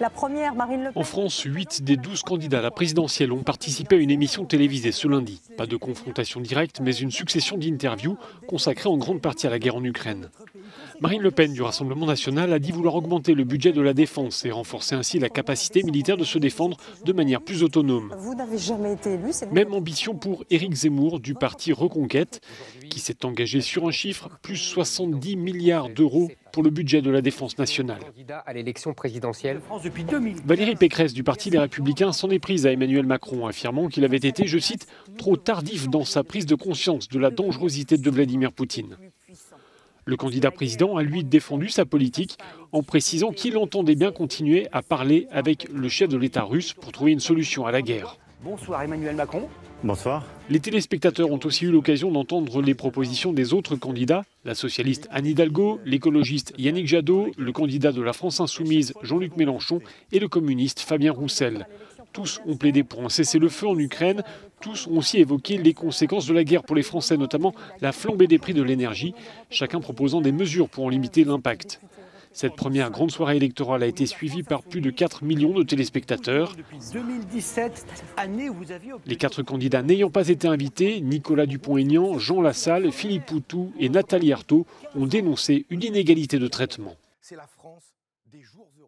La première, Marine Le Pen. En France, 8 des 12 candidats à la présidentielle ont participé à une émission télévisée ce lundi. Pas de confrontation directe, mais une succession d'interviews consacrées en grande partie à la guerre en Ukraine. Marine Le Pen du Rassemblement national a dit vouloir augmenter le budget de la défense et renforcer ainsi la capacité militaire de se défendre de manière plus autonome. Vous n'avez jamais été élu, c'est Même ambition pour Éric Zemmour du parti Reconquête, qui s'est engagé sur un chiffre, plus 70 milliards d'euros pour le budget de la défense nationale. À l'élection présidentielle. Valérie Pécresse du parti Les Républicains s'en est prise à Emmanuel Macron, affirmant qu'il avait été, je cite, trop tardif dans sa prise de conscience de la dangerosité de Vladimir Poutine. Le candidat président a lui défendu sa politique en précisant qu'il entendait bien continuer à parler avec le chef de l'État russe pour trouver une solution à la guerre. Bonsoir Emmanuel Macron. Bonsoir. Les téléspectateurs ont aussi eu l'occasion d'entendre les propositions des autres candidats, la socialiste Anne Hidalgo, l'écologiste Yannick Jadot, le candidat de la France Insoumise Jean-Luc Mélenchon et le communiste Fabien Roussel. Tous ont plaidé pour un cessez-le-feu en Ukraine, tous ont aussi évoqué les conséquences de la guerre pour les Français, notamment la flambée des prix de l'énergie, chacun proposant des mesures pour en limiter l'impact. Cette première grande soirée électorale a été suivie par plus de 4 millions de téléspectateurs. Les 4 candidats n'ayant pas été invités, Nicolas Dupont-Aignan, Jean Lassalle, Philippe Poutou et Nathalie Arthaud ont dénoncé une inégalité de traitement. C'est la France des jours heureux.